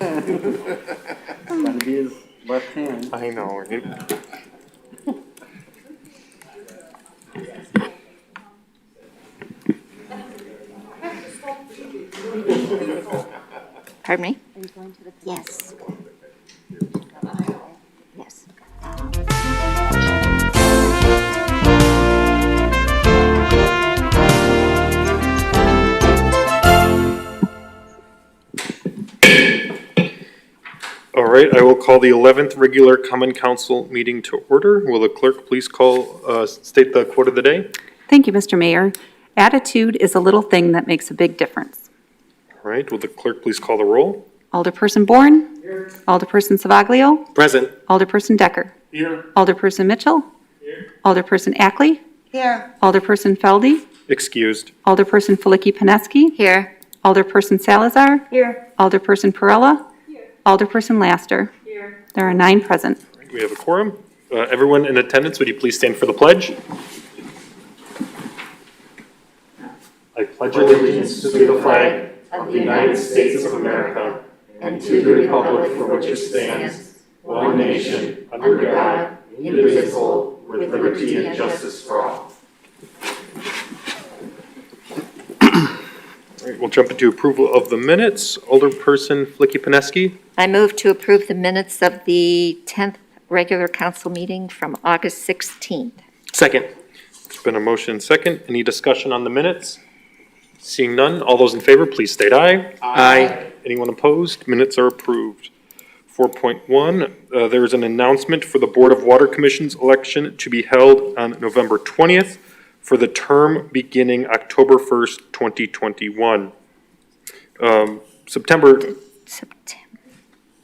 Trying to be his left hand. I know, right? Pardon me? Are you going to the? Yes. Yes. All right, I will call the 11th regular Common Council meeting to order. Will the clerk please state the quote of the day? Thank you, Mr. Mayor. Attitude is a little thing that makes a big difference. All right, will the clerk please call the roll? Alderperson Bourne. Here. Alderperson Savaglio. Present. Alderperson Decker. Here. Alderperson Mitchell. Here. Alderperson Ackley. Here. Alderperson Feldy. Excused. Alderperson Felicki-Pineski. Here. Alderperson Salazar. Here. Alderperson Perella. Here. Alderperson Laster. Here. There are 9 present. We have a quorum. Everyone in attendance, would you please stand for the pledge? I pledge allegiance to the flag of the United States of America and to the republic for which it stands, one nation, under God, indivisible, with liberty and justice for all. All right, we'll jump into approval of the minutes. Alderperson Felicki-Pineski. I move to approve the minutes of the 10th regular council meeting from August 16th. Second. There's been a motion second. Any discussion on the minutes? Seeing none, all those in favor, please state aye. Aye. Anyone opposed? Minutes are approved. 4.1, there is an announcement for the Board of Water Commission's election to be held on November 20th for the term beginning October 1st, 2021. September, did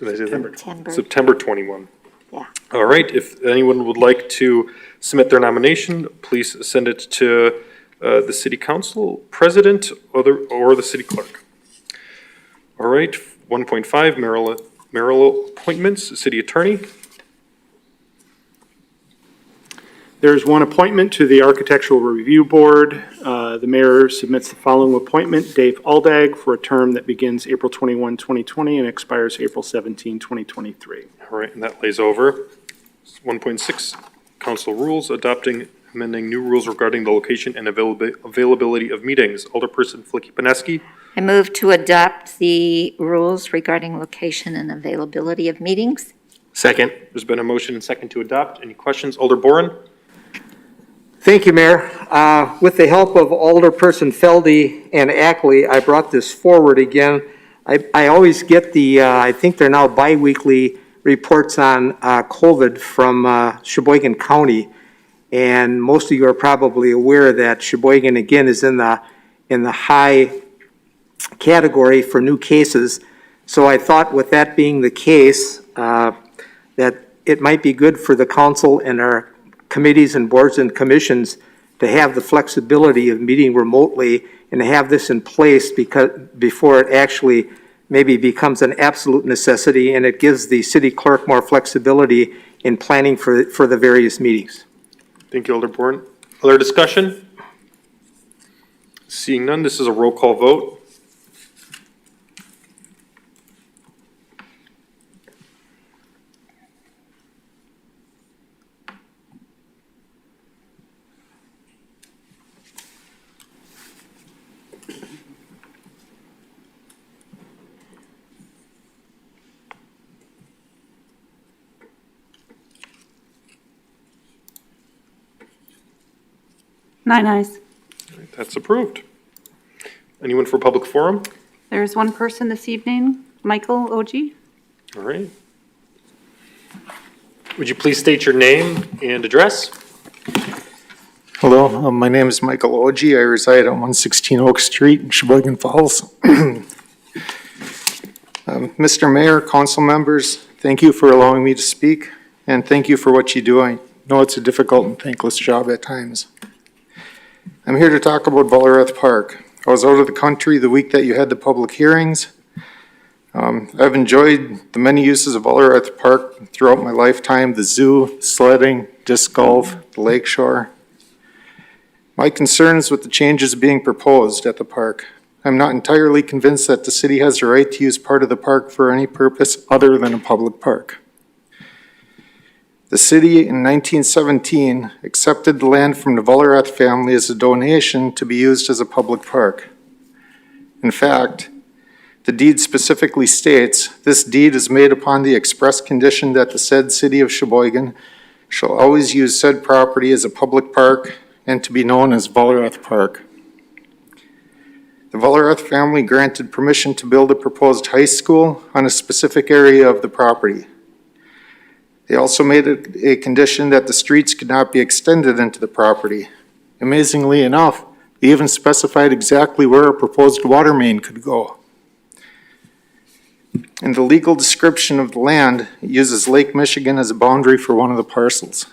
I say that? September 21. Yeah. All right, if anyone would like to submit their nomination, please send it to the city council president or the city clerk. All right, 1.5, mayoral appointments, city attorney. There's one appointment to the Architectural Review Board. The mayor submits the following appointment, Dave Aldag, for a term that begins April 21, 2020 and expires April 17, 2023. All right, and that lays over. 1.6, council rules, adopting, amending new rules regarding the location and availability of meetings. Alderperson Felicki-Pineski. I move to adopt the rules regarding location and availability of meetings. Second. There's been a motion and second to adopt. Any questions? Alder Boren. Thank you, Mayor. With the help of Alderperson Feldy and Ackley, I brought this forward again. I always get the, I think they're now bi-weekly reports on COVID from Sheboygan County. And most of you are probably aware that Sheboygan, again, is in the high category for new cases. So I thought with that being the case, that it might be good for the council and our committees and boards and commissions to have the flexibility of meeting remotely and to have this in place before it actually maybe becomes an absolute necessity, and it gives the city clerk more flexibility in planning for the various meetings. Thank you, Alder Boren. Other discussion? Seeing none, this is a roll call vote. Nine ayes. That's approved. Anyone for public forum? There's one person this evening, Michael Oji. All right. Would you please state your name and address? Hello, my name is Michael Oji. I reside on 116 Oak Street in Sheboygan Falls. Mr. Mayor, council members, thank you for allowing me to speak, and thank you for what you do. I know it's a difficult and thankless job at times. I'm here to talk about Valerath Park. I was out of the country the week that you had the public hearings. I've enjoyed the many uses of Valerath Park throughout my lifetime: the zoo, sledding, disc golf, the lakeshore. My concerns with the changes being proposed at the park. I'm not entirely convinced that the city has the right to use part of the park for any purpose other than a public park. The city in 1917 accepted the land from the Vollerath family as a donation to be used as a public park. In fact, the deed specifically states, "This deed is made upon the express condition that the said city of Sheboygan shall always use said property as a public park and to be known as Vollerath Park." The Vollerath family granted permission to build a proposed high school on a specific area of the property. They also made it a condition that the streets could not be extended into the property. Amazingly enough, they even specified exactly where a proposed water main could go. In the legal description of the land, it uses Lake Michigan as a boundary for one of the parcels.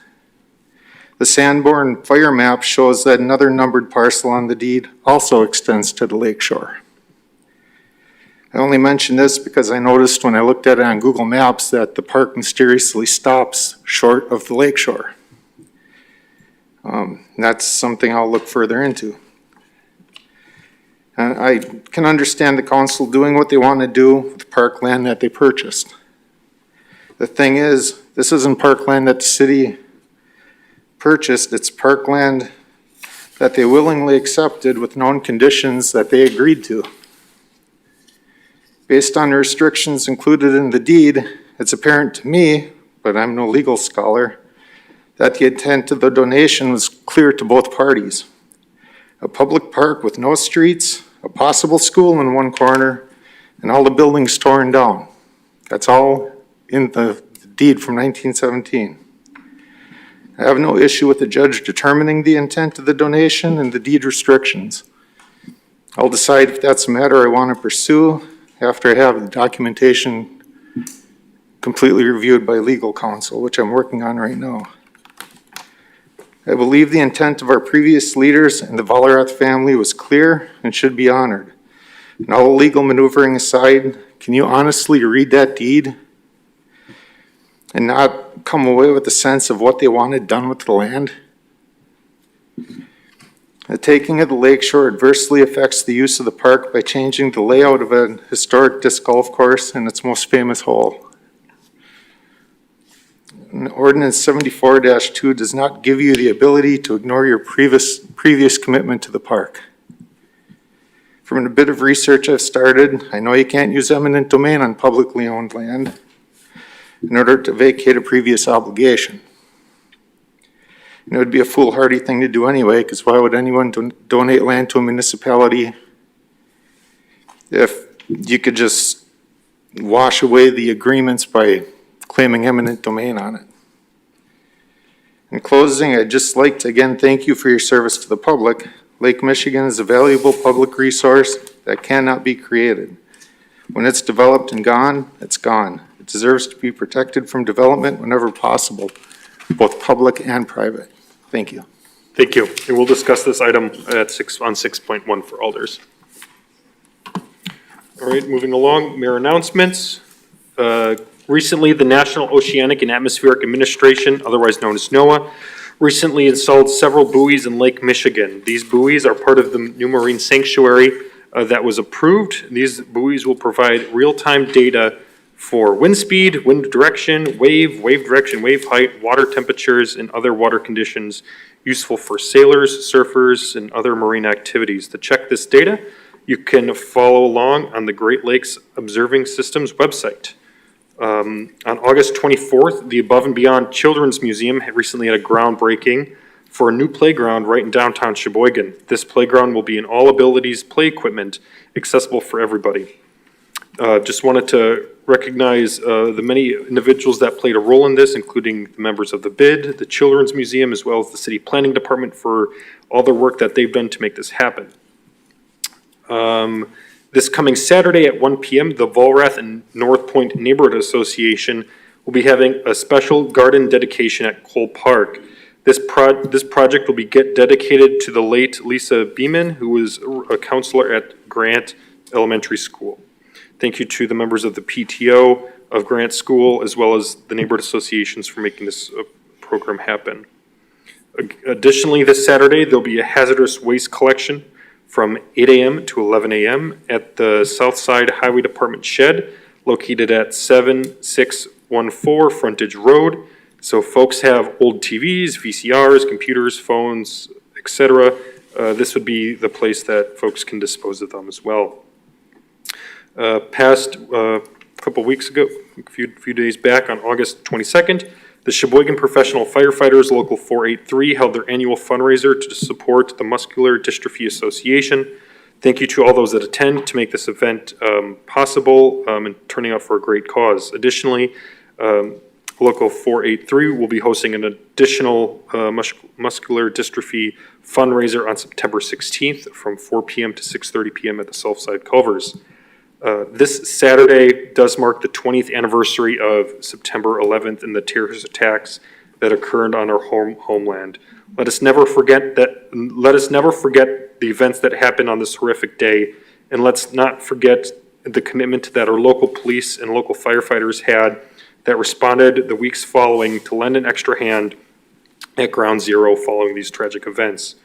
The Sanborn fire map shows that another numbered parcel on the deed also extends to the lake shore. I only mention this because I noticed when I looked at it on Google Maps that the park mysteriously stops short of the lake shore. That's something I'll look further into. I can understand the council doing what they want to do with the parkland that they purchased. The thing is, this isn't parkland that the city purchased, it's parkland that they willingly accepted with known conditions that they agreed to. Based on the restrictions included in the deed, it's apparent to me, but I'm no legal scholar, that the intent of the donation was clear to both parties. A public park with no streets, a possible school in one corner, and all the buildings torn down. That's all in the deed from 1917. I have no issue with the judge determining the intent of the donation and the deed restrictions. I'll decide if that's a matter I want to pursue after I have the documentation completely reviewed by legal counsel, which I'm working on right now. I believe the intent of our previous leaders and the Vollerath family was clear and should be honored. And all legal maneuvering aside, can you honestly read that deed and not come away with a sense of what they wanted done with the land? The taking of the lakeshore adversely affects the use of the park by changing the layout of a historic disc golf course and its most famous hole. Ordinance 74-2 does not give you the ability to ignore your previous commitment to the park. From a bit of research I've started, I know you can't use eminent domain on publicly owned land in order to vacate a previous obligation. And it would be a foolhardy thing to do anyway, because why would anyone donate land to a municipality if you could just wash away the agreements by claiming eminent domain on it? In closing, I'd just like to again thank you for your service to the public. Lake Michigan is a valuable public resource that cannot be created. When it's developed and gone, it's gone. It deserves to be protected from development whenever possible, both public and private. Thank you. Thank you. And we'll discuss this item at 6.1 for alders. All right, moving along, mayor announcements. Recently, the National Oceanic and Atmospheric Administration, otherwise known as NOAA, recently installed several buoys in Lake Michigan. These buoys are part of the new marine sanctuary that was approved. These buoys will provide real-time data for wind speed, wind direction, wave direction, wave height, water temperatures, and other water conditions useful for sailors, surfers, and other marine activities. To check this data, you can follow along on the Great Lakes Observing Systems website. On August 24th, the Above and Beyond Children's Museum recently had a groundbreaking for a new playground right in downtown Sheboygan. This playground will be an all-abilities play equipment accessible for everybody. Just wanted to recognize the many individuals that played a role in this, including the members of the BID, the Children's Museum, as well as the City Planning Department for all the work that they've done to make this happen. This coming Saturday at 1 p.m., the Vollerath and North Point Neighborhood Association will be having a special garden dedication at Cole Park. This project will be dedicated to the late Lisa Beeman, who was a counselor at Grant Elementary School. Thank you to the members of the PTO of Grant School, as well as the neighborhood associations for making this program happen. Additionally, this Saturday, there'll be a hazardous waste collection from 8 a.m. to 11 a.m. at the Southside Highway Department shed located at 7614 Frontage Road. So folks have old TVs, VCRs, computers, phones, etc. This would be the place that folks can dispose of them as well. Past couple weeks ago, a few days back on August 22nd, the Sheboygan Professional Firefighters Local 483 held their annual fundraiser to support the Muscular Dystrophy Association. Thank you to all those that attend to make this event possible and turning out for a great cause. Additionally, Local 483 will be hosting an additional muscular dystrophy fundraiser on September 16th from 4 p.m. to 6:30 p.m. at the Southside Culvers. This Saturday does mark the 20th anniversary of September 11th and the terrorist attacks that occurred on our homeland. Let us never forget the events that happened on this horrific day, and let's not forget the commitment that our local police and local firefighters had that responded the weeks following to lend an extra hand at Ground Zero following these tragic events.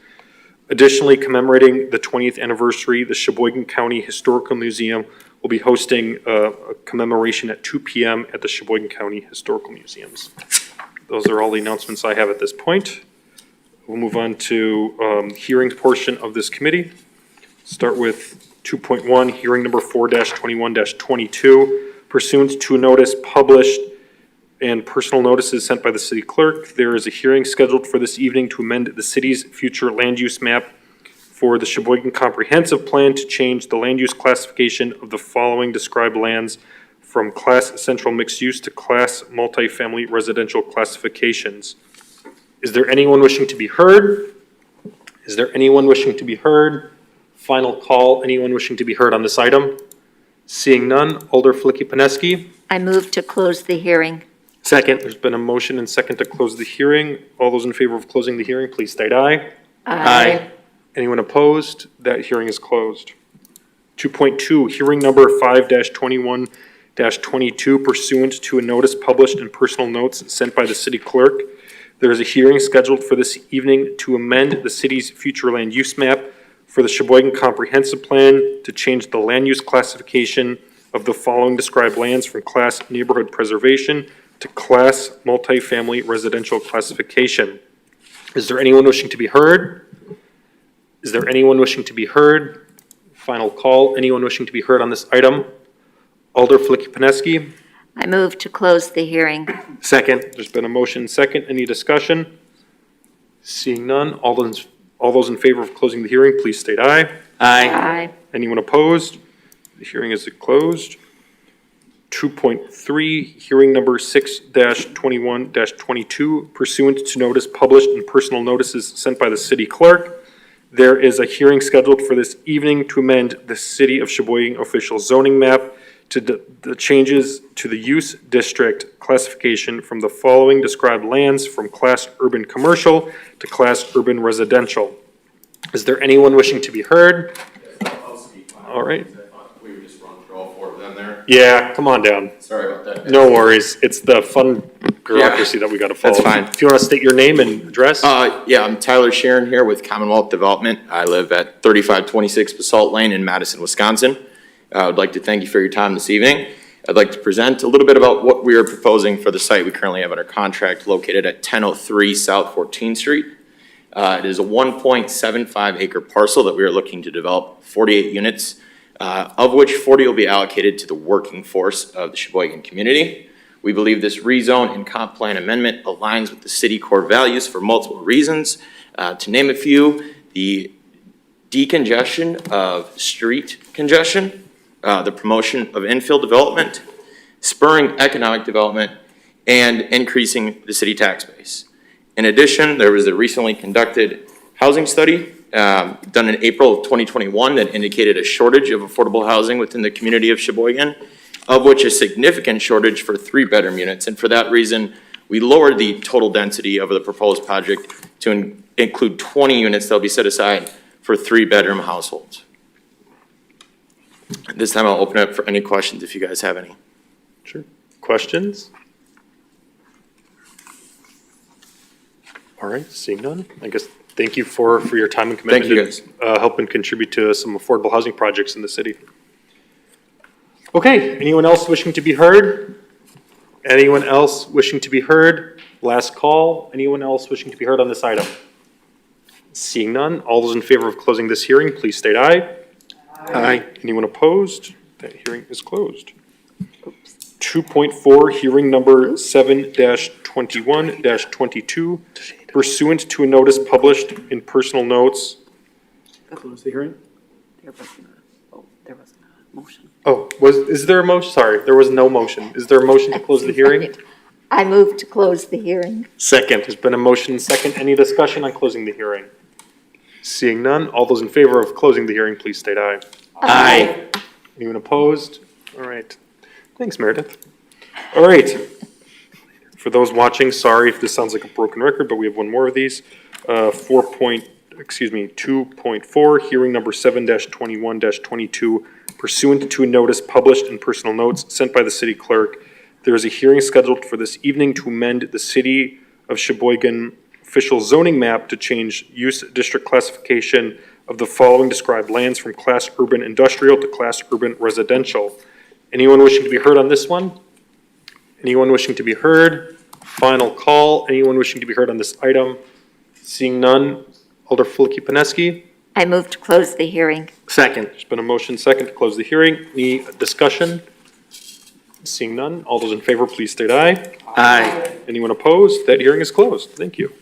Additionally, commemorating the 20th anniversary, the Sheboygan County Historical Museum will be hosting a commemoration at 2 p.m. at the Sheboygan County Historical Museums. Those are all the announcements I have at this point. We'll move on to hearings portion of this committee. Start with 2.1, hearing number 4-21-22. Pursuant to a notice published and personal notices sent by the city clerk, there is a hearing scheduled for this evening to amend the city's future land use map for the Sheboygan Comprehensive Plan to change the land use classification of the following described lands from Class Central Mixed Use to Class Multifamily Residential classifications. Is there anyone wishing to be heard? Is there anyone wishing to be heard? Final call, anyone wishing to be heard on this item? Seeing none, Alder Flicky-Paneski. I move to close the hearing. Second. There's been a motion and second to close the hearing. All those in favor of closing the hearing, please state aye. Aye. Anyone opposed? That hearing is closed. 2.2, hearing number 5-21-22 pursuant to a notice published in personal notes sent by the city clerk. There is a hearing scheduled for this evening to amend the city's future land use map for the Sheboygan Comprehensive Plan to change the land use classification of the following described lands from Class Neighborhood Preservation to Class Multifamily Residential classification. Is there anyone wishing to be heard? Is there anyone wishing to be heard? Final call, anyone wishing to be heard on this item? Alder Flicky-Paneski. I move to close the hearing. Second. There's been a motion second. Any discussion? Seeing none, all those in favor of closing the hearing, please state aye. Aye. Anyone opposed? The hearing is closed. 2.3, hearing number 6-21-22 pursuant to notice published in personal notices sent by the city clerk. There is a hearing scheduled for this evening to amend the City of Sheboygan official zoning map to the changes to the use district classification from the following described lands from Class Urban Commercial to Class Urban Residential. Is there anyone wishing to be heard? I'll speak. All right. We would just run through all four of them there. Yeah, come on down. Sorry about that. No worries. It's the fun bureaucracy that we got to follow. That's fine. If you want to state your name and address? Yeah, I'm Tyler Sharon here with Commonwealth Development. I live at 3526 Basalt Lane in Madison, Wisconsin. I would like to thank you for your time this evening. I'd like to present a little bit about what we are proposing for the site we currently have under contract located at 1003 South 14th Street. It is a 1.75 acre parcel that we are looking to develop 48 units, of which 40 will be allocated to the working force of the Sheboygan community. We believe this rezone and comp plan amendment aligns with the city core values for multiple reasons. To name a few, the decongestion of street congestion, the promotion of infill development, spurring economic development, and increasing the city tax base. In addition, there was a recently conducted housing study done in April of 2021 that indicated a shortage of affordable housing within the community of Sheboygan, of which a significant shortage for 3-bedroom units. And for that reason, we lowered the total density of the proposed project to include 20 units that will be set aside for 3-bedroom households. At this time, I'll open it up for any questions if you guys have any. Sure. Questions? All right, seeing none, I guess thank you for your time and commitment. Thank you, guys. And, helping contribute to some affordable housing projects in the city. Okay, anyone else wishing to be heard? Anyone else wishing to be heard? Last call. Anyone else wishing to be heard on this item? Seeing none, all those in favor of closing this hearing, please state aye. Aye. Anyone opposed? That hearing is closed. 2.4, hearing number 7-21-22, pursuant to a notice published in personal notes. Close the hearing? There wasn't a motion. Oh, is there a motion? Sorry, there was no motion. Is there a motion to close the hearing? I move to close the hearing. Second, there's been a motion and second. Any discussion on closing the hearing? Seeing none, all those in favor of closing the hearing, please state aye. Aye. Anyone opposed? All right. Thanks, Meredith. All right. For those watching, sorry if this sounds like a broken record, but we have one more of these. 2.4, hearing number 7-21-22, pursuant to a notice published in personal notes sent by the city clerk. There is a hearing scheduled for this evening to amend the City of Sheboygan official zoning map to change use district classification of the following described lands from class urban industrial to class urban residential. Anyone wishing to be heard on this one? Anyone wishing to be heard? Final call. Anyone wishing to be heard on this item? Seeing none, Alder Flicky-Paneski. I move to close the hearing. Second. There's been a motion second to close the hearing. Any discussion? Seeing none, all those in favor, please state aye. Aye. Anyone opposed? That hearing is closed. Thank you.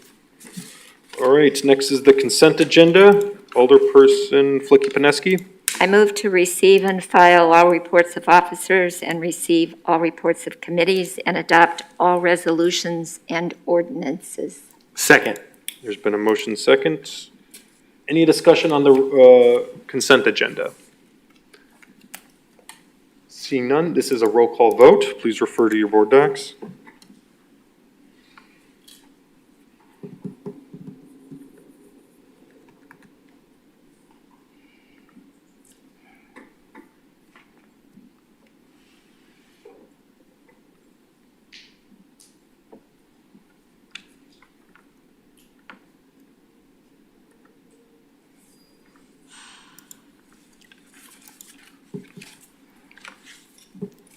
All right, next is the consent agenda. Alderperson Flicky-Paneski. I move to receive and file all reports of officers and receive all reports of committees and adopt all resolutions and ordinances. Second. There's been a motion second. Any discussion on the consent agenda? Seeing none, this is a roll call vote. Please refer to your board docs.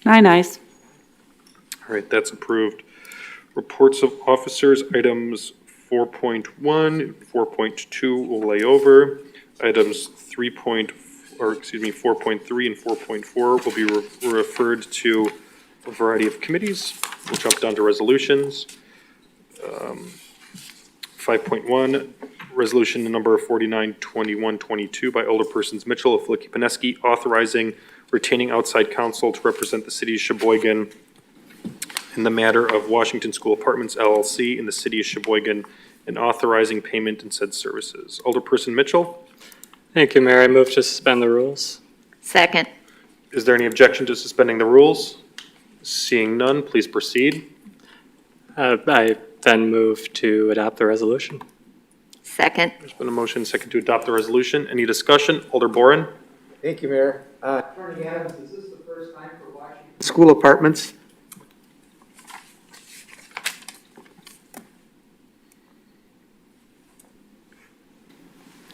Nine ayes. All right, that's approved. Reports of officers, items 4.1, 4.2 will lay over. Items 4.3 and 4.4 will be referred to a variety of committees. We'll jump down to resolutions. 5.1, resolution number 492122 by Alderpersons Mitchell of Flicky-Paneski, authorizing retaining outside counsel to represent the city of Sheboygan in the matter of Washington School Apartments LLC in the city of Sheboygan and authorizing payment in said services. Alderperson Mitchell, Thank you, Mayor. I move to suspend the rules. Second. is there any objection to suspending the rules? Seeing none, please proceed. I then move to adopt the resolution. Second. There's been a motion second to adopt the resolution. Any discussion? Alder Boren? Thank you, Mayor. Attorney Adams, is this the first time for Washington School Apartments?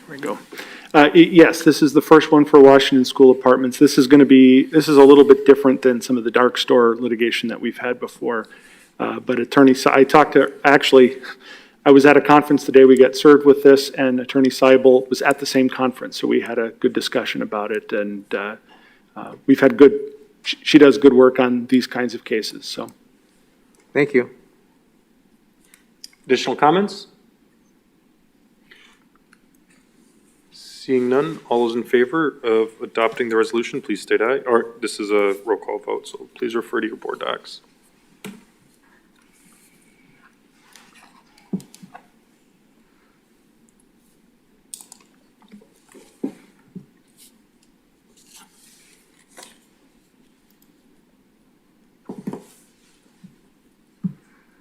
There we go. Yes, this is the first one for Washington School Apartments. This is a little bit different than some of the dark store litigation that we've had before. But I was at a conference the day we got served with this, and Attorney Seibel was at the same conference, so we had a good discussion about it, and she does good work on these kinds of cases, so. Thank you. Additional comments? Seeing none, all those in favor of adopting the resolution, please state aye. Or this is a roll call vote, so please refer to your board docs.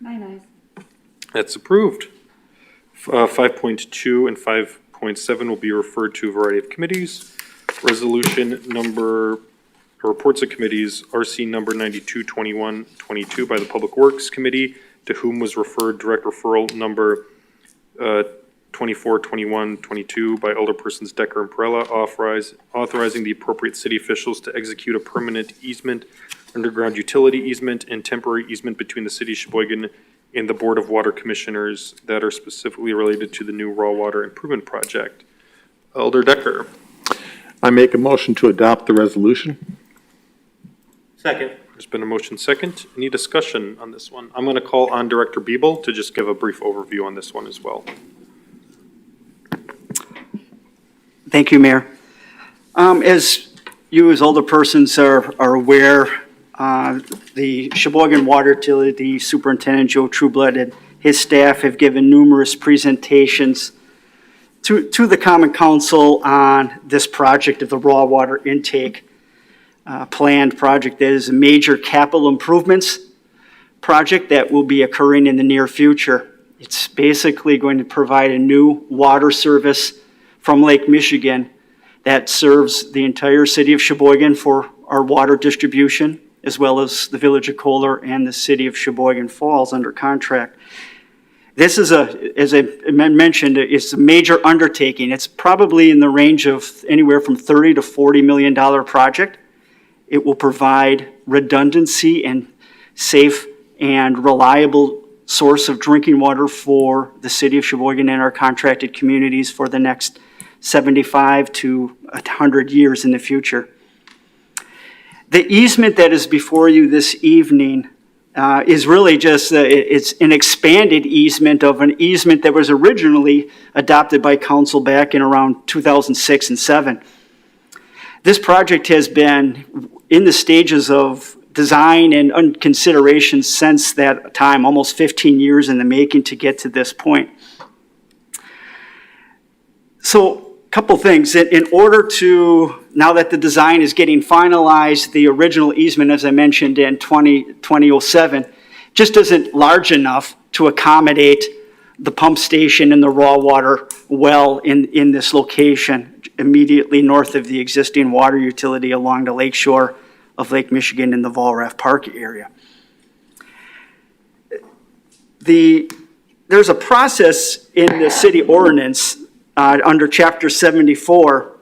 Nine ayes. That's approved. 5.2 and 5.7 will be referred to a variety of committees. Resolution number, reports of committees, RC number 922122 by the Public Works Committee, to whom was referred direct referral number 24, 21, 22 by Alderpersons Decker and Perella, authorizing the appropriate city officials to execute a permanent easement, underground utility easement, and temporary easement between the city of Sheboygan and the Board of Water Commissioners that are specifically related to the new raw water improvement project. Alder Decker. I make a motion to adopt the resolution. Second. There's been a motion second. Any discussion on this one? I'm going to call on Director Biebel to just give a brief overview on this one as well. Thank you, Mayor. As you as alderpersons are aware, the Sheboygan Water Utility Superintendent Joe Trueblood and his staff have given numerous presentations to the Common Council on this project of the raw water intake planned project that is a major capital improvements project that will be occurring in the near future. It's basically going to provide a new water service from Lake Michigan that serves the entire city of Sheboygan for our water distribution, as well as the village of Kohler and the city of Sheboygan Falls under contract. This is as I mentioned, it's a major undertaking. It's probably in the range of anywhere from $30 to $40 million project. It will provide redundancy and safe and reliable source of drinking water for the city of Sheboygan and our contracted communities for the next 75 to 100 years in the future. The easement that is before you this evening is really just, it's an expanded easement of an easement that was originally adopted by council back in around 2006 and 7. This project has been in the stages of design and consideration since that time, almost 15 years in the making to get to this point. So, a couple things. In order to, now that the design is getting finalized, the original easement, as I mentioned in 2007, just isn't large enough to accommodate the pump station and the raw water well in this location immediately north of the existing water utility along the lake shore of Lake Michigan in the Volrath Park area. There's a process in the city ordinance under Chapter 74,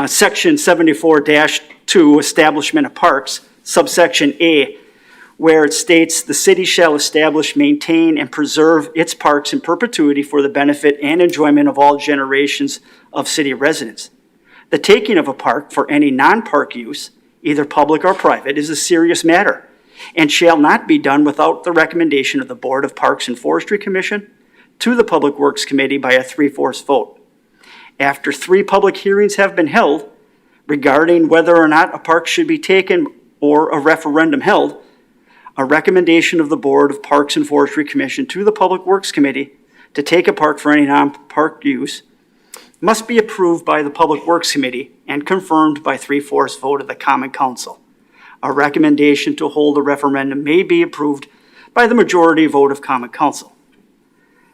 Section 74-2, Establishment of Parks, subsection A, where it states the city shall establish, maintain, and preserve its parks in perpetuity for the benefit and enjoyment of all generations of city residents. The taking of a park for any non-park use, either public or private, is a serious matter and shall not be done without the recommendation of the Board of Parks and Forestry Commission to the Public Works Committee by a 3/4 vote. After 3 public hearings have been held regarding whether or not a park should be taken or a referendum held, a recommendation of the Board of Parks and Forestry Commission to the Public Works Committee to take a park for any non-park use must be approved by the Public Works Committee and confirmed by 3/4 vote of the Common Council. A recommendation to hold a referendum may be approved by the majority vote of Common Council.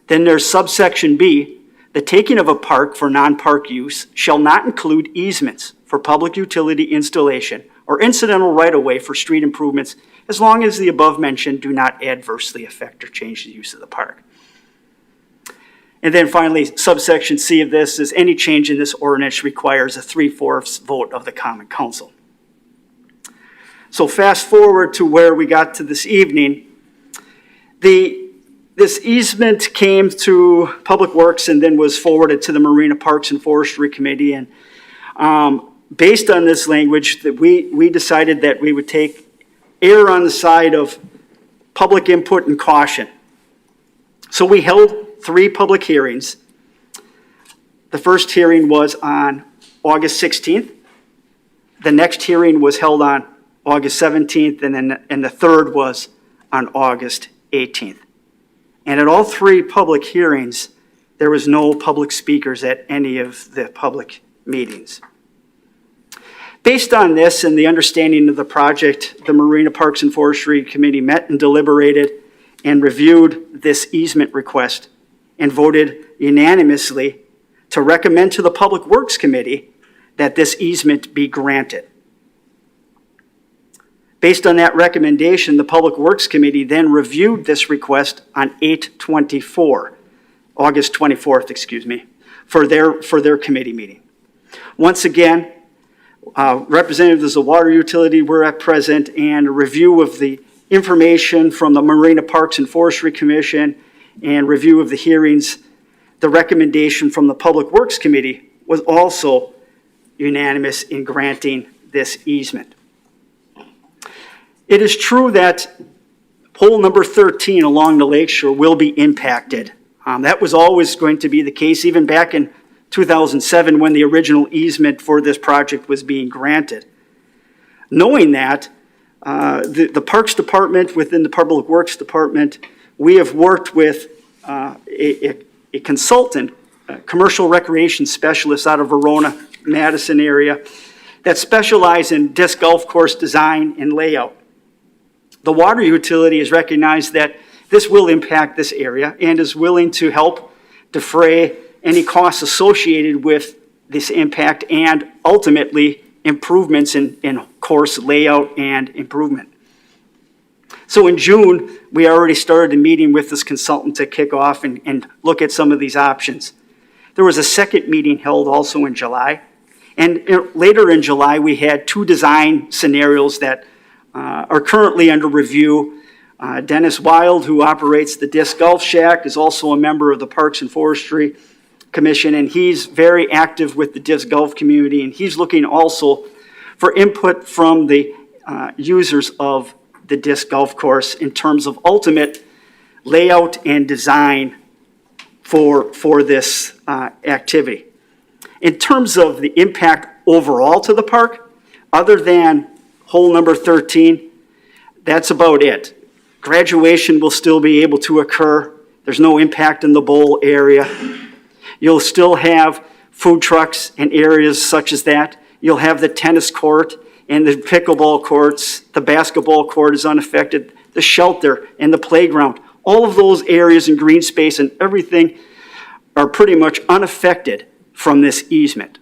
Then there's subsection B, the taking of a park for non-park use shall not include easements for public utility installation or incidental right-of-way for street improvements as long as the above mentioned do not adversely affect or change the use of the park. And then finally, subsection C of this is any change in this ordinance requires a 3/4 vote of the Common Council. So fast forward to where we got to this evening. This easement came to Public Works and then was forwarded to the Marina Parks and Forestry Committee. And based on this language, that we decided that we would err on the side of public input and caution. So we held 3 public hearings. The first hearing was on August 16th. The next hearing was held on August 17th, and the third was on August 18th. And at all 3 public hearings, there was no public speakers at any of the public meetings. Based on this and the understanding of the project, the Marina Parks and Forestry Committee met and deliberated and reviewed this easement request and voted unanimously to recommend to the Public Works Committee that this easement be granted. Based on that recommendation, the Public Works Committee then reviewed this request on 8/24, August 24th, excuse me, for their committee meeting. Once again, representatives of the water utility were at present, and a review of the information from the Marina Parks and Forestry Commission and review of the hearings, the recommendation from the Public Works Committee was also unanimous in granting this easement. It is true that hole number 13 along the lakeshore will be impacted. That was always going to be the case, even back in 2007 when the original easement for this project was being granted. Knowing that, the Parks Department within the Public Works Department, we have worked with a consultant, a commercial recreation specialist out of Verona, Madison area, that specialize in disc golf course design and layout. The water utility has recognized that this will impact this area and is willing to help defray any costs associated with this impact and ultimately improvements in course layout and improvement. So in June, we already started a meeting with this consultant to kick off and look at some of these options. There was a second meeting held also in July. And later in July, we had two design scenarios that are currently under review. Dennis Wild, who operates the Disc Golf Shack, is also a member of the Parks and Forestry Commission, and he's very active with the disc golf community, and he's looking also for input from the users of the disc golf course in terms of ultimate layout and design for this activity. In terms of the impact overall to the park, other than hole number 13, that's about it. Graduation will still be able to occur. There's no impact in the bowl area. You'll still have food trucks and areas such as that. You'll have the tennis court and the pickleball courts. The basketball court is unaffected. The shelter and the playground. All of those areas in green space and everything are pretty much unaffected from this easement,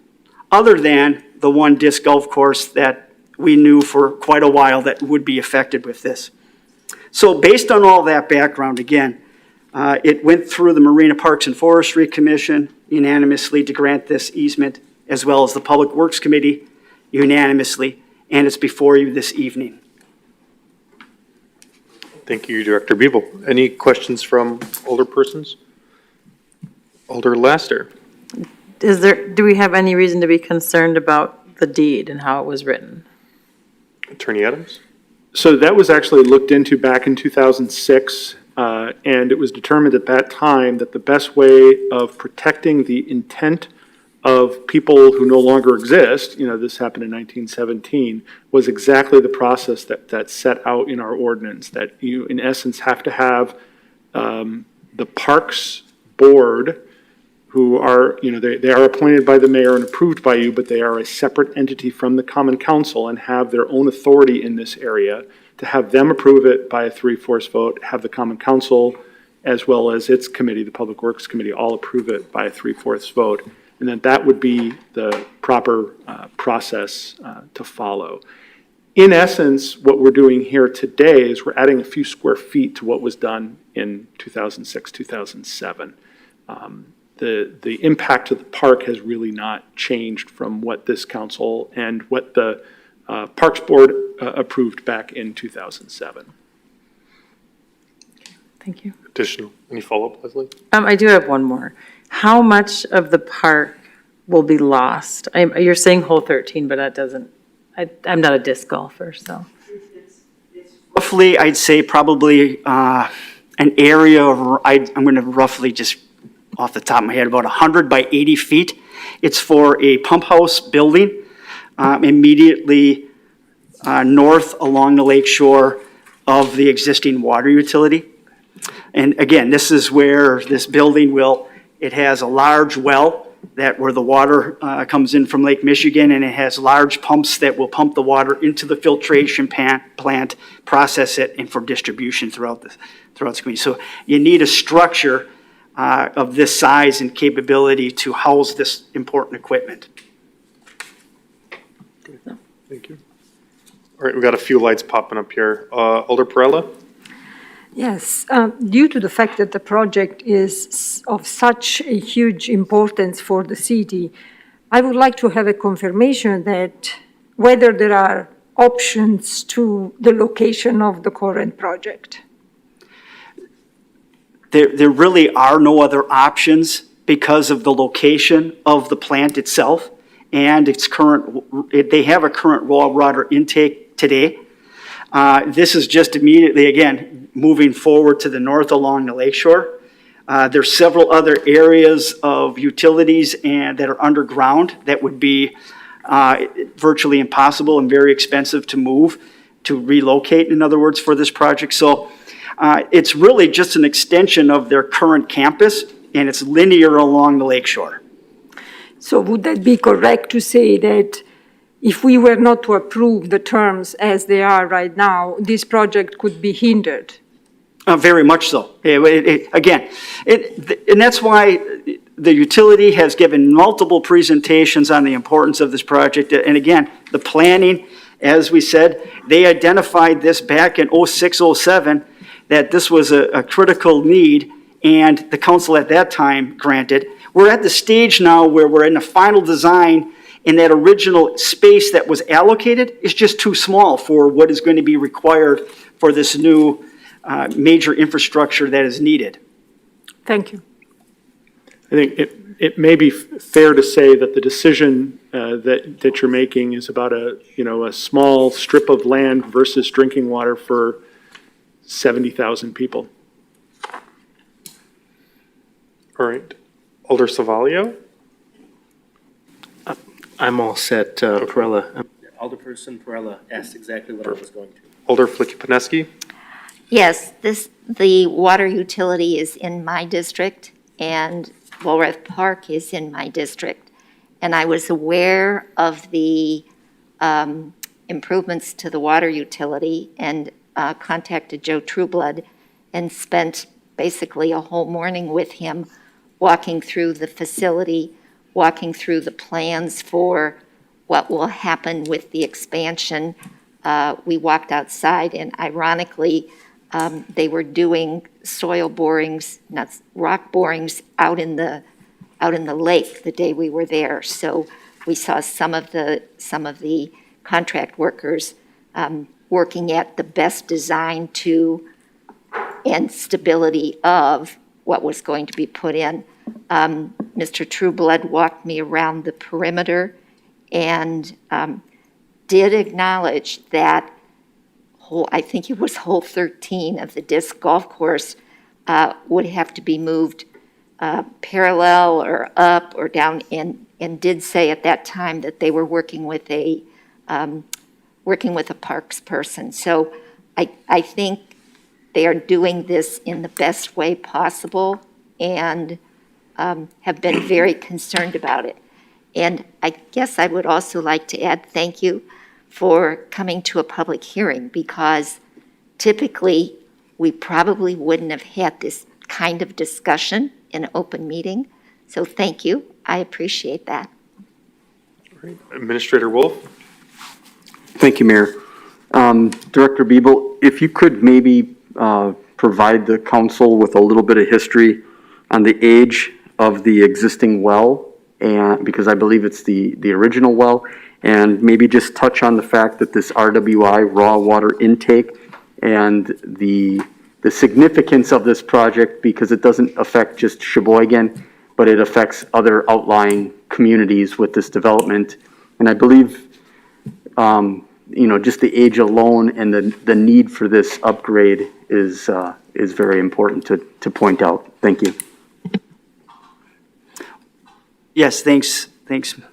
other than the one disc golf course that we knew for quite a while that would be affected with this. So based on all that background, again, it went through the Marina Parks and Forestry Commission unanimously to grant this easement, as well as the Public Works Committee unanimously, and it's before you this evening. Thank you, Director Beeble. Any questions from older persons? Alder Laster. Do we have any reason to be concerned about the deed and how it was written? Attorney Adams? So that was actually looked into back in 2006, and it was determined at that time that the best way of protecting the intent of people who no longer exist, this happened in 1917, was exactly the process that's set out in our ordinance, that you, in essence, have to have the Parks Board, who are, they are appointed by the mayor and approved by you, but they are a separate entity from the Common Council and have their own authority in this area, to have them approve it by a 3/4 vote, have the Common Council as well as its committee, the Public Works Committee, all approve it by a 3/4 vote. And then that would be the proper process to follow. In essence, what we're doing here today is we're adding a few square feet to what was done in 2006, 2007. The impact to the park has really not changed from what this council and what the Parks Board approved back in 2007. Thank you. Additional, any follow-up, Leslie? I do have one more. How much of the park will be lost? You're saying hole 13, but that doesn't, I'm not a disc golfer, so. Roughly, I'd say probably an area of, I'm going to roughly just off the top of my head, about 100 by 80 feet. It's for a pump house building immediately north along the lake shore of the existing water utility. And again, this is where this building it has a large well where the water comes in from Lake Michigan, and it has large pumps that will pump the water into the filtration plant, process it, and for distribution throughout the community. So you need a structure of this size and capability to house this important equipment. Thank you. All right, we've got a few lights popping up here. Alder Perella? Yes, due to the fact that the project is of such a huge importance for the city, I would like to have a confirmation that whether there are options to the location of the current project. There really are no other options because of the location of the plant itself and its they have a current raw water intake today. This is just immediately, again, moving forward to the north along the lakeshore. There's several other areas of utilities that are underground that would be virtually impossible and very expensive to move, to relocate, in other words, for this project. So it's really just an extension of their current campus, and it's linear along the lakeshore. So would that be correct to say that if we were not to approve the terms as they are right now, this project could be hindered? Very much so. And that's why the utility has given multiple presentations on the importance of this project. And again, the planning, as we said, they identified this back in 06, 07, that this was a critical need, and the council at that time granted. We're at the stage now where we're in the final design, and that original space that was allocated is just too small for what is going to be required for this new major infrastructure that is needed. Thank you. I think it may be fair to say that the decision that you're making is about a small strip of land versus drinking water for 70,000 people. All right. Alder Savalio? I'm all set, Perella. Alderperson Perella asked exactly what I was going to. Alder Flicky-Pineski? Yes, the water utility is in my district, and Walrath Park is in my district. And I was aware of the improvements to the water utility and contacted Joe Trueblood and spent basically a whole morning with him walking through the facility, walking through the plans for what will happen with the expansion. We walked outside, and ironically, they were doing soil borings, not rock borings, out in the lake the day we were there. So we saw some of the contract workers working at the best design to and stability of what was going to be put in. Mr. Trueblood walked me around the perimeter and did acknowledge that I think it was hole 13 of the disc golf course would have to be moved parallel or up or down, and did say at that time that they were working with a parks person. So I think they are doing this in the best way possible and have been very concerned about it. And I guess I would also like to add thank you for coming to a public hearing, because typically we probably wouldn't have had this kind of discussion in an open meeting. So thank you. I appreciate that. All right. Administrator Wolf? Thank you, Mayor. Director Biebel, if you could maybe provide the council with a little bit of history on the age of the existing well, and because I believe it's the original well, and maybe just touch on the fact that this RWI, raw water intake, and the significance of this project, because it doesn't affect just Sheboygan, but it affects other outlying communities with this development. And I believe, just the age alone and the need for this upgrade is very important to point out. Thank you. Yes, thanks,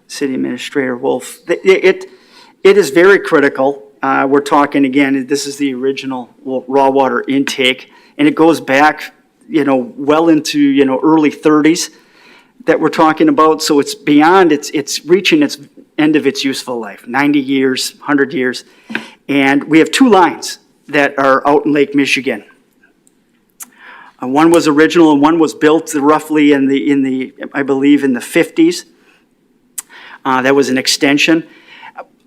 City Administrator Wolf. It is very critical. We're talking, again, this is the original raw water intake, and it goes back, well into, early 30s that we're talking about. So it's beyond, it's reaching its end of its useful life, 90 years, 100 years. And we have two lines that are out in Lake Michigan. One was original and one was built roughly in the I believe in the 50s. That was an extension.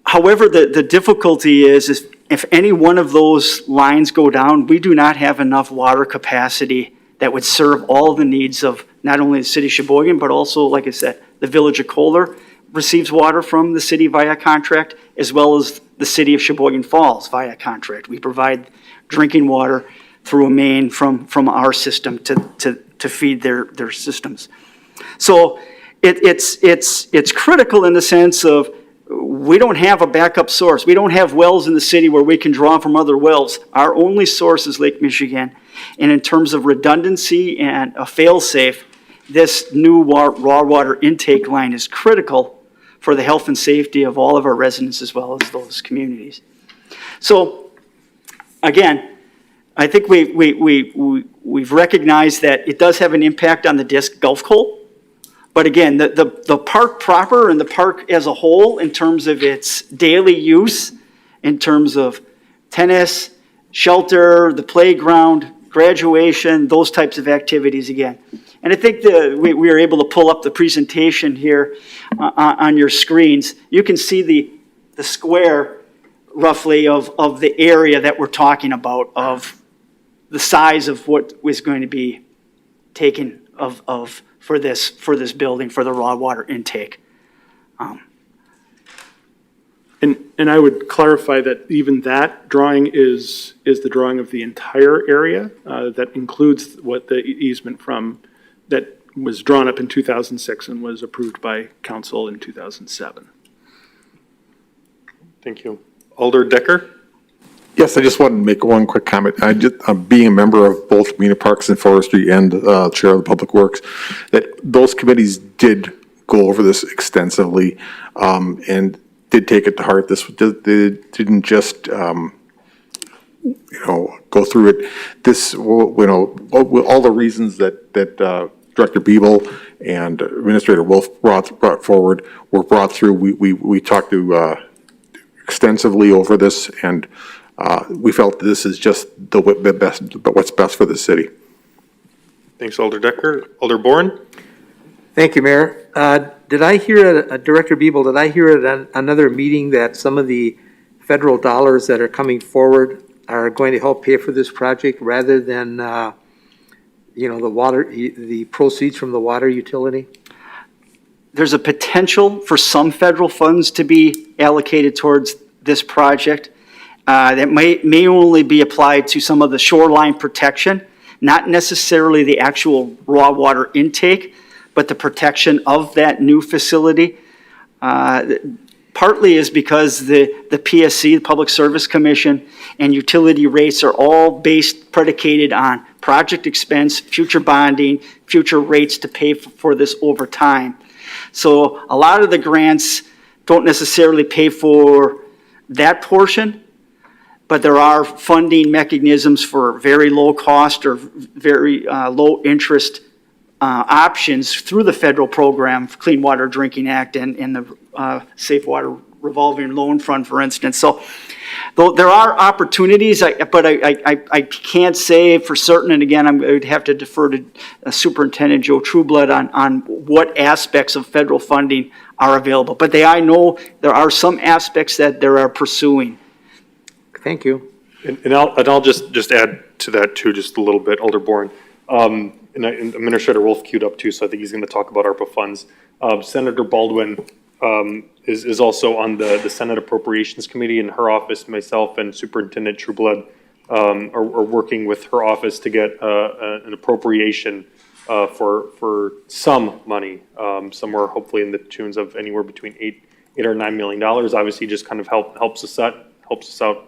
However, the difficulty is if any one of those lines go down, we do not have enough water capacity that would serve all the needs of not only the city of Sheboygan, but also, like I said, the village of Kohler receives water from the city via contract, as well as the city of Sheboygan Falls via contract. We provide drinking water through a main from our system to feed their systems. So it's critical in the sense of we don't have a backup source. We don't have wells in the city where we can draw from other wells. Our only source is Lake Michigan. And in terms of redundancy and a fail-safe, this new raw water intake line is critical for the health and safety of all of our residents as well as those communities. So, again, I think we've recognized that it does have an impact on the disc Gulf Coal. But again, the park proper and the park as a whole, in terms of its daily use, in terms of tennis, shelter, the playground, graduation, those types of activities again. And I think we were able to pull up the presentation here on your screens. You can see the square roughly of the area that we're talking about, of the size of what was going to be taken for this building, for the raw water intake. And I would clarify that even that drawing is the drawing of the entire area. That includes what the easement that was drawn up in 2006 and was approved by council in 2007. Thank you. Alder Decker? Yes, I just wanted to make one quick comment. Being a member of both Community Parks and Forestry and Chair of the Public Works, that those committees did go over this extensively and did take it to heart. They didn't just, go through it. This, all the reasons that Director Biebel and Administrator Wolf brought forward were brought through. We talked to extensively over this, and we felt this is just the best, but what's best for the city. Thanks, Alder Decker. Alder Bourne? Thank you, Mayor. Did I hear, Director Biebel, did I hear at another meeting that some of the federal dollars that are coming forward are going to help pay for this project rather than, the proceeds from the water utility? There's a potential for some federal funds to be allocated towards this project that may only be applied to some of the shoreline protection, not necessarily the actual raw water intake, but the protection of that new facility. Partly is because the PSC, the Public Service Commission, and utility rates are all predicated on project expense, future bonding, future rates to pay for this over time. So a lot of the grants don't necessarily pay for that portion, but there are funding mechanisms for very low cost or very low interest options through the federal program, Clean Water Drinking Act, and the Safe Water Revolving Loan Fund, for instance. So though there are opportunities, but I can't say for certain, and again, I would have to defer to Superintendent Joe Trueblood on what aspects of federal funding are available. But I know there are some aspects that they are pursuing. Thank you. And I'll just add to that too, just a little bit, Alder Bourne. And Administrator Wolf queued up too, so I think he's going to talk about ARPA funds. Senator Baldwin is also on the Senate Appropriations Committee. In her office, myself and Superintendent Trueblood are working with her office to get an appropriation for some money, somewhere hopefully in the tunes of anywhere between $8 or $9 million. Obviously, just kind of helps us out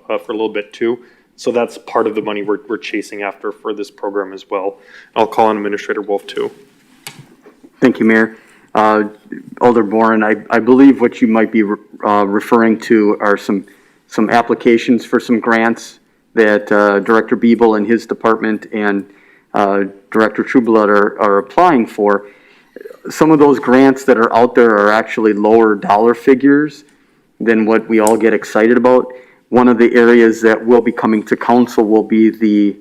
for a little bit too. So that's part of the money we're chasing after for this program as well. I'll call on Administrator Wolf too. Thank you, Mayor. Alder Bourne, I believe what you might be referring to are some applications for some grants that Director Biebel and his department and Director Trueblood are applying for. Some of those grants that are out there are actually lower dollar figures than what we all get excited about. One of the areas that will be coming to council will be the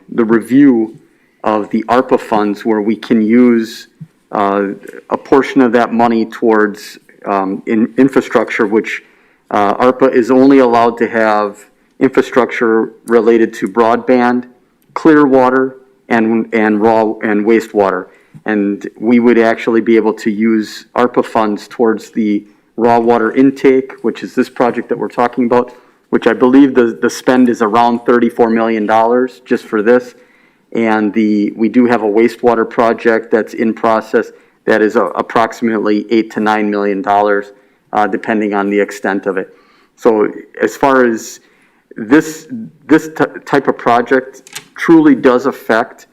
review of the ARPA funds, where we can use a portion of that money towards infrastructure, which ARPA is only allowed to have infrastructure related to broadband, clear water, and raw and wastewater. And we would actually be able to use ARPA funds towards the raw water intake, which is this project that we're talking about, which I believe the spend is around $34 million just for this. And we do have a wastewater project that's in process that is approximately $8 to $9 million, depending on the extent of it. So as far as this type of project truly does affect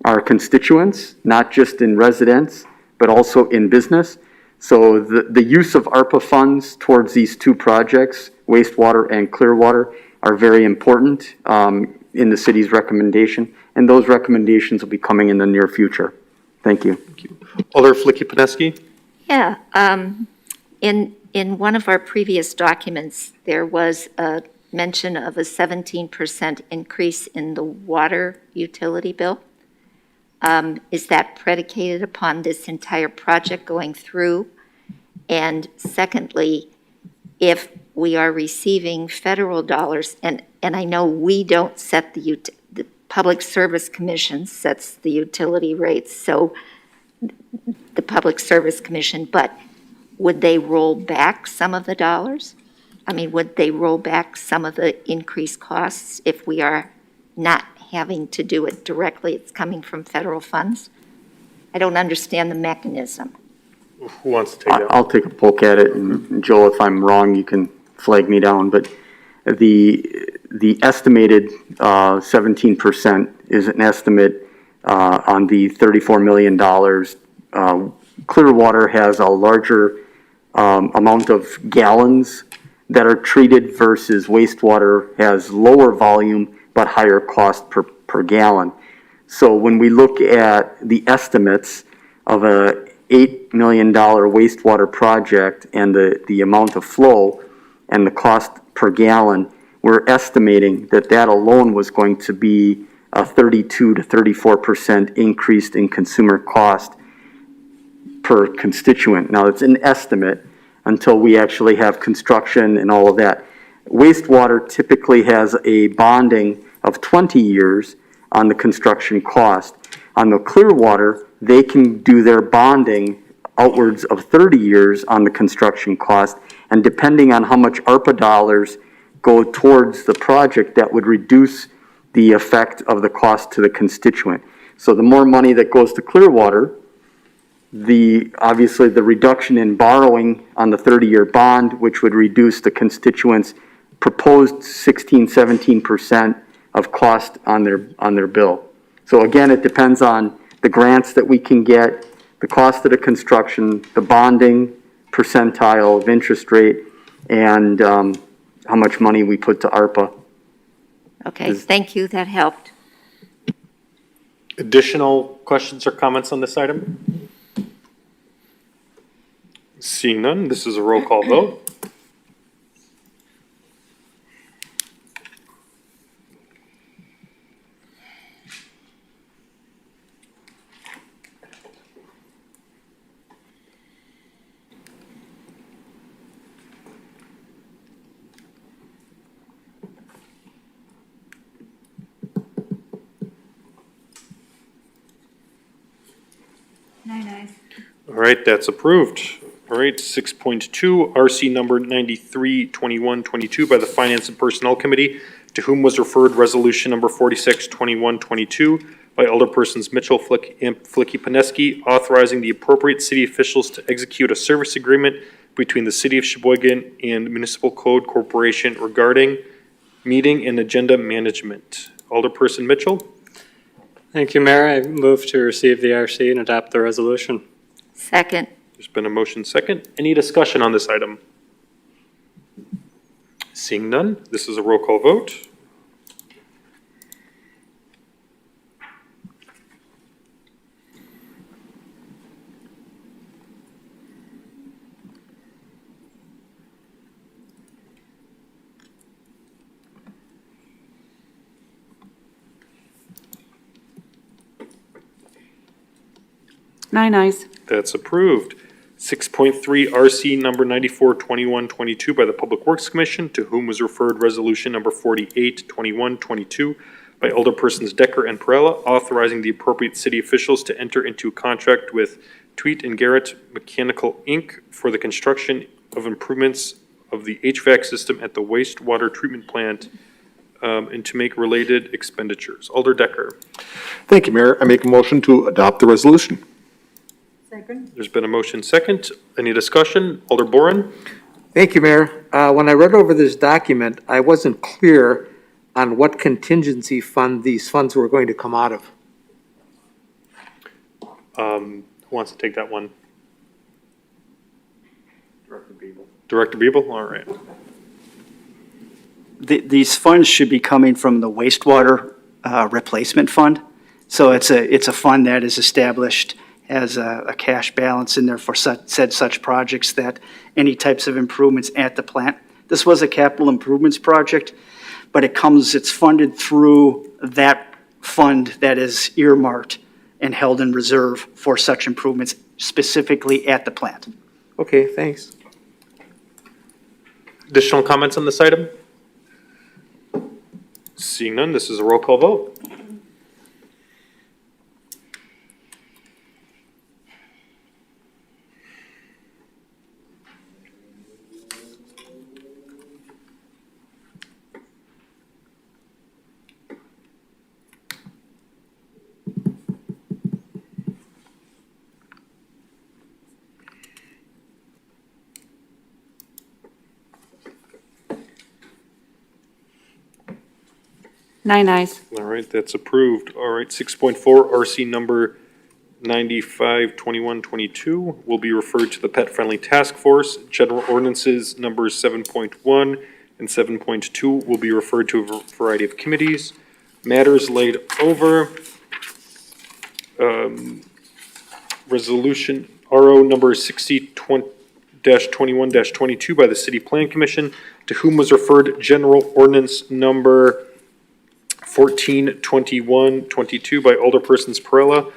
our constituents, not just in residence, but also in business. So the use of ARPA funds towards these two projects, wastewater and clear water, are very important in the city's recommendation, and those recommendations will be coming in the near future. Thank you. Alder Flicky-Pineski? Yeah, in one of our previous documents, there was a mention of a 17% increase in the water utility bill. Is that predicated upon this entire project going through? And secondly, if we are receiving federal dollars, and I know we don't set the Public Service Commission sets the utility rates, so the Public Service Commission, but would they roll back some of the dollars? I mean, would they roll back some of the increased costs if we are not having to do it directly? It's coming from federal funds? I don't understand the mechanism. Who wants to take that? I'll take a poke at it, and Joe, if I'm wrong, you can flag me down. But the estimated 17% is an estimate on the $34 million. Clearwater has a larger amount of gallons that are treated versus wastewater has lower volume but higher cost per gallon. So when we look at the estimates of a $8 million wastewater project and the amount of flow and the cost per gallon, we're estimating that alone was going to be a 32 to 34% increase in consumer cost per constituent. Now, it's an estimate until we actually have construction and all of that. Wastewater typically has a bonding of 20 years on the construction cost. On the clear water, they can do their bonding outwards of 30 years on the construction cost, and depending on how much ARPA dollars go towards the project, that would reduce the effect of the cost to the constituent. So the more money that goes to Clearwater, obviously the reduction in borrowing on the 30-year bond, which would reduce the constituents' proposed 16-17% of cost on their bill. So again, it depends on the grants that we can get, the cost of the construction, the bonding percentile of interest rate, and how much money we put to ARPA. Okay, thank you, that helped. Additional questions or comments on this item? Seeing none, this is a roll call vote. All right, that's approved. All right, 6.2, RC number 932122 by the Finance and Personnel Committee, to whom was referred resolution number 462122 by Alderpersons Mitchell, Flicky-Pineski, authorizing the appropriate city officials to execute a service agreement between the City of Sheboygan and Municipal Code Corporation regarding meeting and agenda management. Alderperson Mitchell? Thank you, Mayor. I move to receive the RC and adopt the resolution. Second. There's been a motion second. Any discussion on this item? Seeing none, this is a roll call vote. Nine ayes. That's approved. 6.3 RC number 942122 by the Public Works Commission, to whom was referred resolution number 482122 by Alderpersons Decker and Perella, authorizing the appropriate city officials to enter into a contract with Tweet and Garrett Mechanical, Inc. for the construction of improvements of the HVAC system at the wastewater treatment plant, and to make related expenditures. Alder Decker. Thank you, Mayor. I make a motion to adopt the resolution. Second? There's been a motion second. Any discussion? Alder Boren. Thank you, Mayor. When I read over this document, I wasn't clear on what contingency fund these funds were going to come out of. Who wants to take that one? Director Beeble, all right. These funds should be coming from the wastewater replacement fund. So it's a fund that is established as a cash balance in there for such projects, that any types of improvements at the plant. This was a capital improvements project, but it's funded through that fund that is earmarked and held in reserve for such improvements specifically at the plant. Okay, thanks. Additional comments on this item? Seeing none, this is a roll call vote. Nine ayes. All right, that's approved. All right, 6.4 RC number 952122 will be referred to the Pet Friendly Task Force. General ordinances numbers 7.1 and 7.2 will be referred to a variety of committees. Matters laid over. Resolution RO number 60-21-22 by the City Plan Commission, to whom was referred General Ordinance number 142122 by Alderpersons Perella,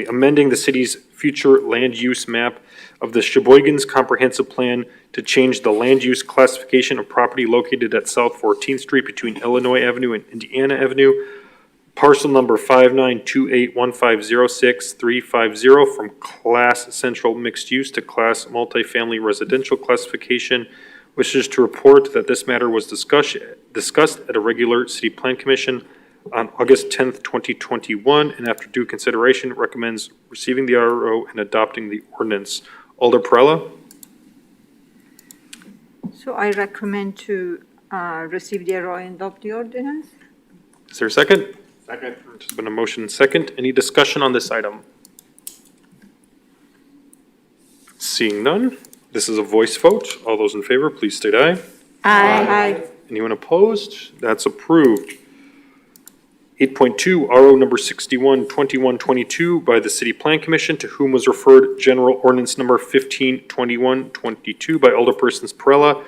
amending the city's future land use map of the Sheboygan's comprehensive plan to change the land use classification of property located at South 14th Street between Illinois Avenue and Indiana Avenue, parcel number 59281506-350, from Class Central Mixed Use to Class Multifamily Residential classification. Wishes to report that this matter was discussed at a regular City Plan Commission on August 10th, 2021, and after due consideration, recommends receiving the RO and adopting the ordinance. Alder Perella. So I recommend to receive the RO and adopt the ordinance. Is there a second? Second. There's been a motion second. Any discussion on this item? Seeing none. This is a voice vote. All those in favor, please state aye. Aye. Anyone opposed? That's approved. 8.2, RO number 612122 by the City Plan Commission, to whom was referred General Ordinance number 152122 by Alderpersons Perella,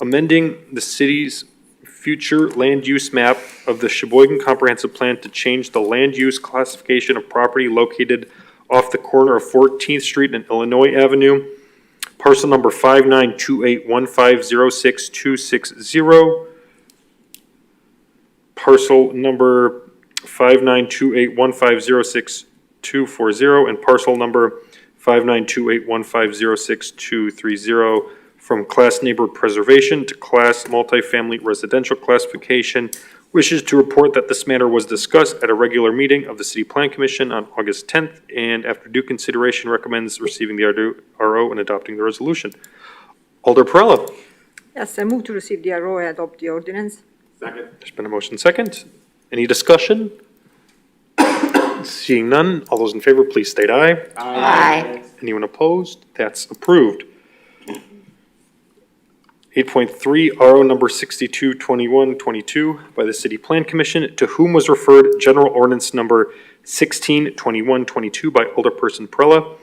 amending the city's future land use map of the Sheboygan Comprehensive Plan to change the land use classification of property located off the corner of 14th Street and Illinois Avenue, parcel number 59281506-260, parcel number 59281506-240, and parcel number 59281506-230, from Class Neighborhood Preservation to Class Multifamily Residential classification. Wishes to report that this matter was discussed at a regular meeting of the City Plan Commission on August 10th, and after due consideration, recommends receiving the RO and adopting the resolution. Alder Perella. Yes, I move to receive the RO and adopt the ordinance. Second. There's been a motion second. Any discussion? Seeing none, all those in favor, please state aye. Aye. Anyone opposed? That's approved. 8.3, RO number 622122 by the City Plan Commission, to whom was referred General Ordinance number 162122 by Alderperson Perella,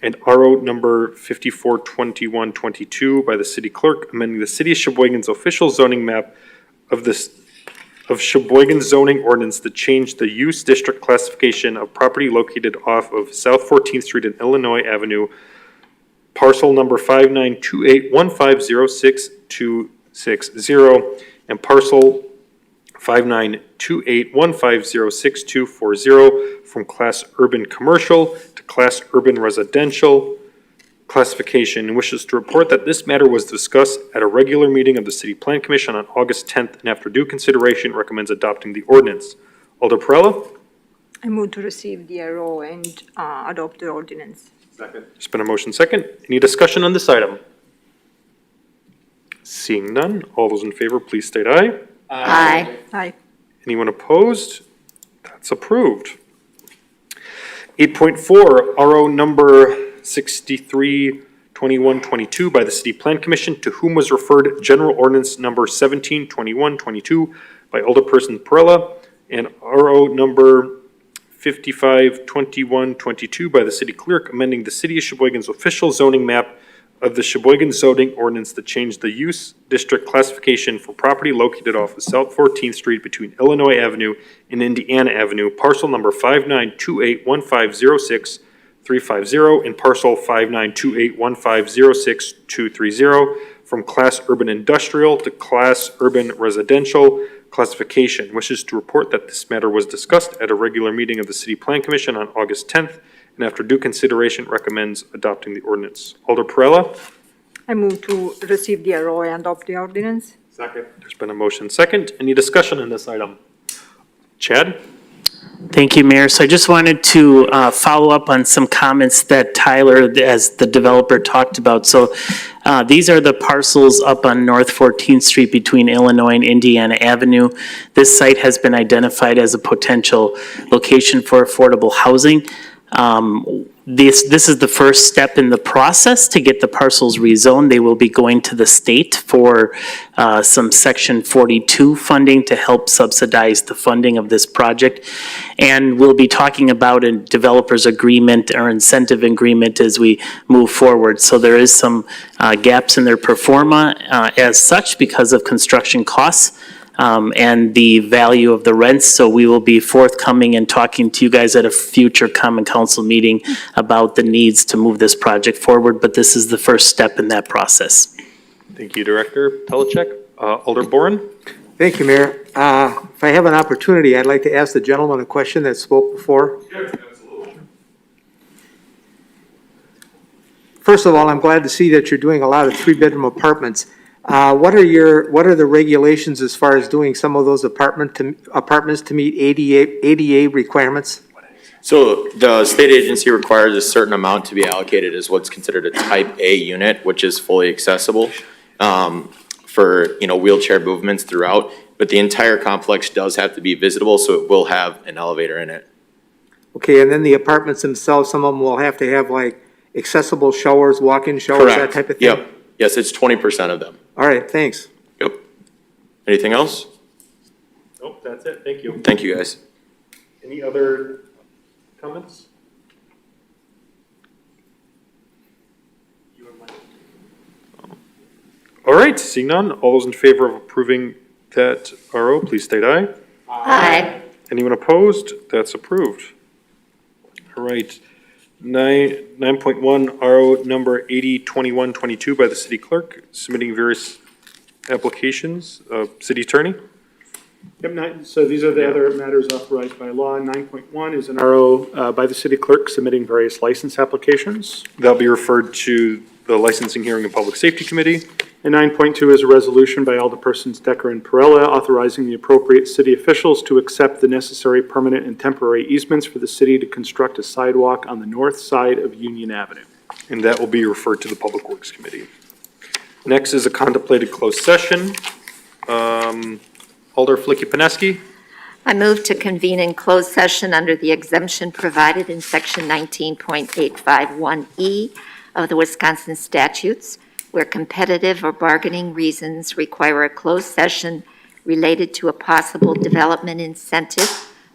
and RO number 542122 by the City Clerk, amending the City of Sheboygan's official zoning map of this of Sheboygan zoning ordinance to change the use district classification of property located off of South 14th Street and Illinois Avenue, parcel number 592815062260, and parcel 592815062240 from class urban commercial to class urban residential classification, and wishes to report that this matter was discussed at a regular meeting of the City Plan Commission on August 10th, and after due consideration recommends adopting the ordinance. Alder Perella? I move to receive the RO and adopt the ordinance. There's been a motion second. Any discussion on this item? Seeing none, all those in favor, please state aye. Aye. Aye. Anyone opposed? That's approved. 8.4, RO number 632122 by the City Plan Commission, to whom was referred General Ordinance number 172122 by Alderperson Perella, and RO number 552122 by the City Clerk, amending the City of Sheboygan's official zoning map of the Sheboygan zoning ordinance to change the use district classification for property located off of South 14th Street between Illinois Avenue and Indiana Avenue, parcel number 59281506-350 and parcel 59281506-230 from class urban industrial to class urban residential classification. Wishes to report that this matter was discussed at a regular meeting of the City Plan Commission on August 10th, and after due consideration recommends adopting the ordinance. Alder Perella? I move to receive the RO and adopt the ordinance. Second. There's been a motion second. Any discussion on this item? Chad? Thank you, Mayor. So I just wanted to follow up on some comments that Tyler, as the developer, talked about. So these are the parcels up on North 14th Street between Illinois and Indiana Avenue. This site has been identified as a potential location for affordable housing. This is the first step in the process to get the parcels rezoned. They will be going to the state for some Section 42 funding to help subsidize the funding of this project. And we'll be talking about a developer's agreement or incentive agreement as we move forward. So there is some gaps in their pro forma as such because of construction costs. And the value of the rents. So we will be forthcoming and talking to you guys at a future common council meeting about the needs to move this project forward, but this is the first step in that process. Thank you, Director Pelichek. Alder Boren? Thank you, Mayor. If I have an opportunity, I'd like to ask the gentleman a question that spoke before. Sure, absolutely. First of all, I'm glad to see that you're doing a lot of three-bedroom apartments. What are the regulations as far as doing some of those apartments to meet ADA requirements? So the state agency requires a certain amount to be allocated as what's considered a type A unit, which is fully accessible for, wheelchair movements throughout. But the entire complex does have to be visitable, so it will have an elevator in it. Okay, and then the apartments themselves, some of them will have to have like accessible showers, walk-in showers, that type of thing? Yep. Yes, it's 20% of them. All right, thanks. Yep. Anything else? Nope, that's it. Thank you. Thank you, guys. Any other comments? All right, seeing none, all those in favor of approving that RO, please state aye. Aye. Anyone opposed? That's approved. All right, 9.1 RO number 802122 by the City Clerk, submitting various applications. City Attorney? Yep, so these are the other matters authorized by law. 9.1 is an RO by the city clerk submitting various license applications. That'll be referred to the Licensing Hearing and Public Safety Committee. And 9.2 is a resolution by Alderpersons Decker and Perella authorizing the appropriate city officials to accept the necessary permanent and temporary easements for the city to construct a sidewalk on the north side of Union Avenue. And that will be referred to the Public Works Committee. Next is a contemplated closed session. Alder Flicky-Paneski? I move to convene in closed session under the exemption provided in Section 19.851E of the Wisconsin statutes, where competitive or bargaining reasons require a closed session related to a possible development incentive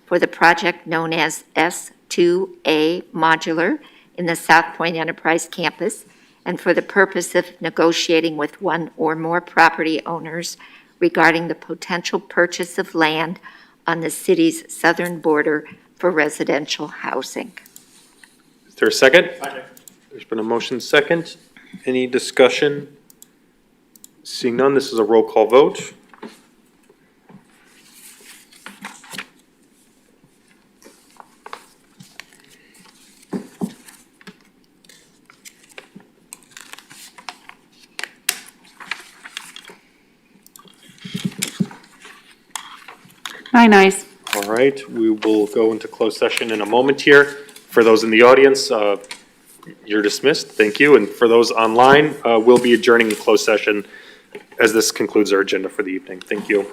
for the project known as S2A Modular in the South Point Enterprise Campus, and for the purpose of negotiating with one or more property owners regarding the potential purchase of land on the city's southern border for residential housing. Is there a second? There's been a motion second. Any discussion? Seeing none, this is a roll call vote. Nine ayes. All right, we will go into closed session in a moment here. For those in the audience, you're dismissed. Thank you. And for those online, we'll be adjourning in closed session as this concludes our agenda for the evening. Thank you.